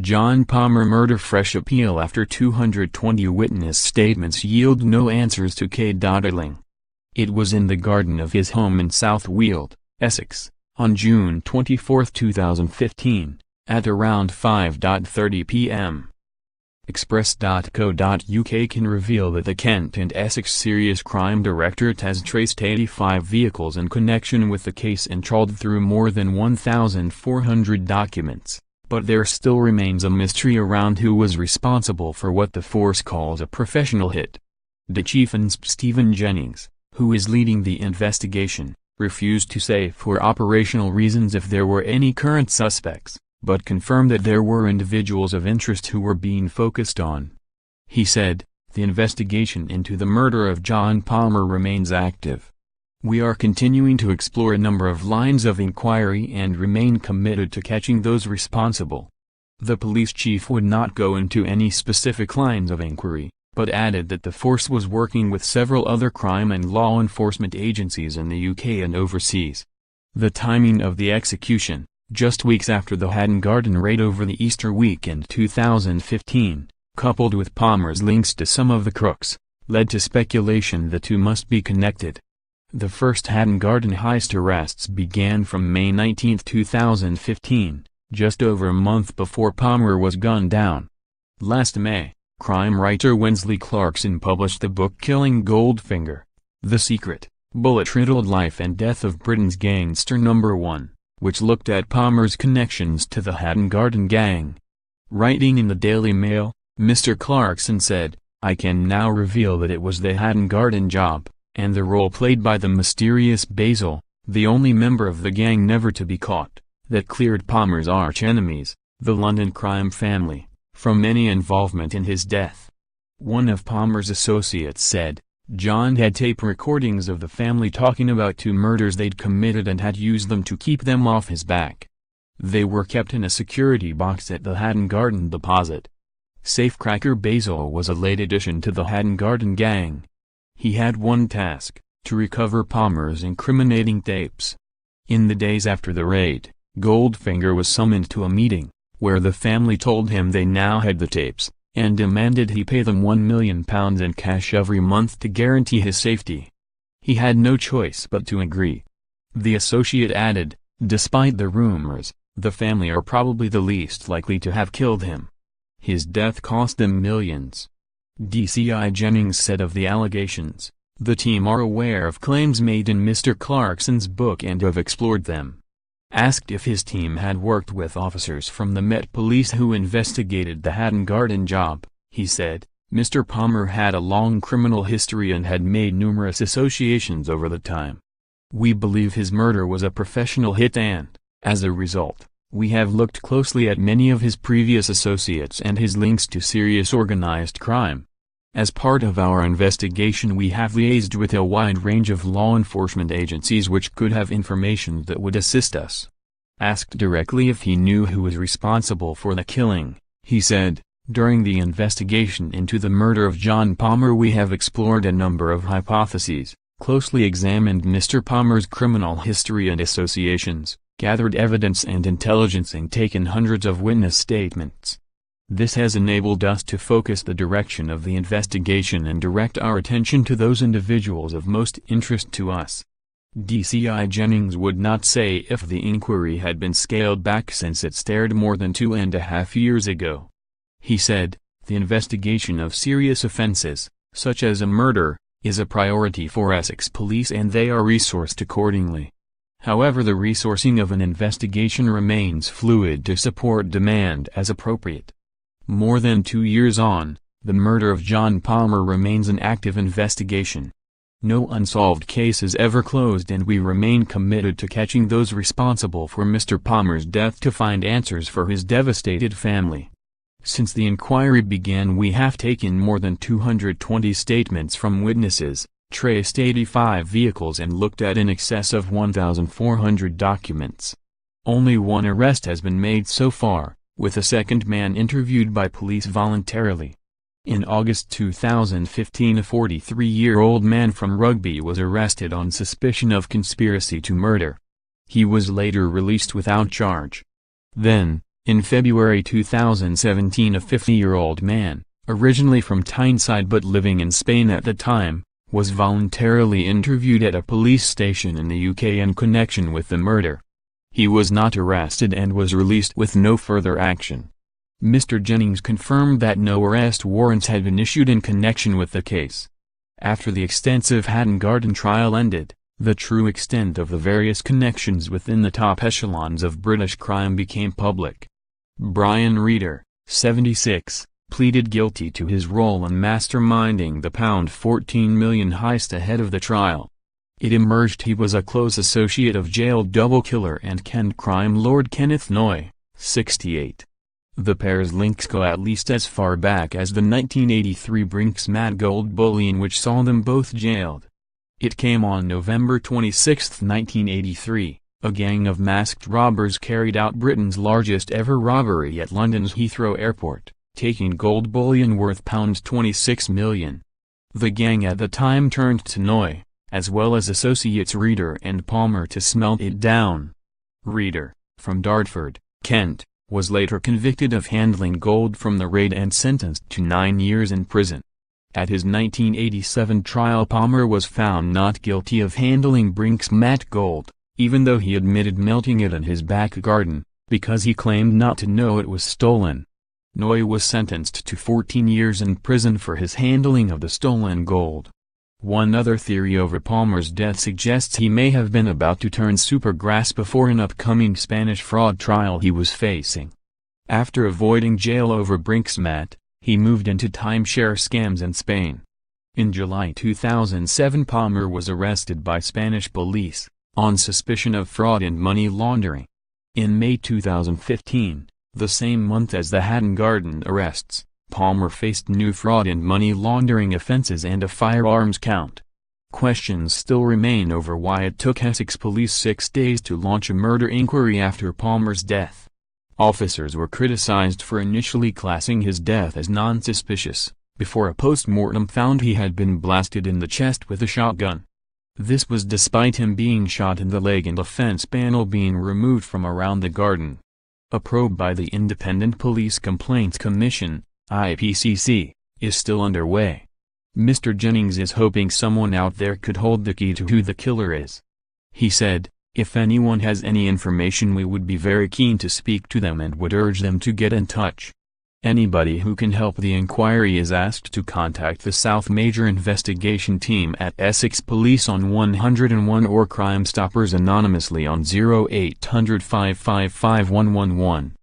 John Palmer murder fresh appeal after 220 witness statements yield no answers to k.illing. It was in the garden of his home in South Weald, Essex, on June 24, 2015, at around 5:30 p.m. Express.co.uk can reveal that the Kent and Essex Serious Crime Directorate has traced 85 vehicles in connection with the case and trawled through more than 1,400 documents, but there still remains a mystery around who was responsible for what the force calls a professional hit. The Chief Insp Stephen Jennings, who is leading the investigation, refused to say for operational reasons if there were any current suspects, but confirmed that there were individuals of interest who were being focused on. He said, "The investigation into the murder of John Palmer remains active. We are continuing to explore a number of lines of inquiry and remain committed to catching those responsible." The police chief would not go into any specific lines of inquiry, but added that the force was working with several other crime and law enforcement agencies in the UK and overseas. The timing of the execution, just weeks after the Hatton Garden raid over the Easter weekend 2015, coupled with Palmer's links to some of the crooks, led to speculation the two must be connected. The first Hatton Garden heist arrests began from May 19, 2015, just over a month before Palmer was gunned down. Last May, crime writer Wesley Clarkson published the book Killing Goldfinger: The Secret, Bullet-Riddled Life and Death of Britain's Gangster No. 1, which looked at Palmer's connections to the Hatton Garden gang. Writing in the Daily Mail, Mr. Clarkson said, "I can now reveal that it was the Hatton Garden job, and the role played by the mysterious Basil, the only member of the gang never to be caught, that cleared Palmer's arch-enemies, the London crime family, from any involvement in his death." One of Palmer's associates said, John had tape recordings of the family talking about 2 murders they'd committed and had used them to keep them off his back. They were kept in a security box at the Hatton Garden deposit. Safecracker Basil was a late addition to the Hatton Garden gang. He had one task: to recover Palmer's incriminating tapes. In the days after the raid, Goldfinger was summoned to a meeting, where the family told him they now had the tapes, and demanded he pay them £1 million in cash every month to guarantee his safety. He had no choice but to agree. The associate added, "Despite the rumors, the family are probably the least likely to have killed him. His death cost them millions." DCI Jennings said of the allegations, "The team are aware of claims made in Mr. Clarkson's book and have explored them." Asked if his team had worked with officers from the Met Police who investigated the Hatton Garden job, he said, "Mr. Palmer had a long criminal history and had made numerous associations over the time. We believe his murder was a professional hit and, as a result, we have looked closely at many of his previous associates and his links to serious organized crime. As part of our investigation we have liaised with a wide range of law enforcement agencies which could have information that would assist us." Asked directly if he knew who was responsible for the killing, he said, "During the investigation into the murder of John Palmer we have explored a number of hypotheses, closely examined Mr. Palmer's criminal history and associations, gathered evidence and intelligence and taken hundreds of witness statements. This has enabled us to focus the direction of the investigation and direct our attention to those individuals of most interest to us." DCI Jennings would not say if the inquiry had been scaled back since it started more than 2.5 years ago. He said, "The investigation of serious offenses, such as a murder, is a priority for Essex Police and they are resourced accordingly. However, the resourcing of an investigation remains fluid to support demand as appropriate." More than 2 years on, the murder of John Palmer remains an active investigation. No unsolved case is ever closed and we remain committed to catching those responsible for Mr. Palmer's death to find answers for his devastated family. Since the inquiry began we have taken more than 220 statements from witnesses, traced 85 vehicles and looked at in excess of 1,400 documents. Only one arrest has been made so far, with a second man interviewed by police voluntarily. In August 2015 a 43-year-old man from Rugby was arrested on suspicion of conspiracy to murder. He was later released without charge. Then, In February 2017, a 50-year-old man, originally from Tyneside but living in Spain at the time, was voluntarily interviewed at a police station in the UK in connection with the murder. He was not arrested and was released with no further action. Mr. Jennings confirmed that no arrest warrants had been issued in connection with the case. After the extensive Hatton Garden trial ended, the true extent of the various connections within the top echelons of British crime became public. Brian Reeder, 76, pleaded guilty to his role in masterminding the £14 million heist ahead of the trial. It emerged he was a close associate of jailed double killer and Kent crime lord Kenneth Noye, 68. The pair's links go at least as far back as the 1983 Brink's-Mat gold bullion which saw them both jailed. It came on November 26, 1983. A gang of masked robbers carried out Britain's largest ever robbery at London's Heathrow Airport, taking gold bullion worth £26 million. The gang at the time turned to Noye, as well as associates Reeder and Palmer to smelt it down. Reeder, from Dartford, Kent, was later convicted of handling gold from the raid and sentenced to 9 years in prison. At his 1987 trial, Palmer was found not guilty of handling Brink's-Mat gold, even though he admitted melting it in his back garden, because he claimed not to know it was stolen. Noye was sentenced to 14 years in prison for his handling of the stolen gold. One other theory over Palmer's death suggests he may have been about to turn supergrass before an upcoming Spanish fraud trial he was facing. After avoiding jail over Brink's-Mat, he moved into timeshare scams in Spain. In July 2007, Palmer was arrested by Spanish police, on suspicion of fraud and money laundering. In May 2015, the same month as the Hatton Garden arrests, Palmer faced new fraud and money laundering offenses and a firearms count. Questions still remain over why it took Essex police 6 days to launch a murder inquiry after Palmer's death. Officers were criticized for initially classing his death as non-suspicious, before a post-mortem found he had been blasted in the chest with a shotgun. This was despite him being shot in the leg and a fence panel being removed from around the garden. A probe by the Independent Police Complaints Commission, IPCC, is still underway. Mr. Jennings is hoping someone out there could hold the key to who the killer is. He said, "If anyone has any information, we would be very keen to speak to them and would urge them to get in touch. Anybody who can help the inquiry is asked to contact the South Major Investigation Team at Essex Police on 101 or Crime Stoppers anonymously on 0800 555 111.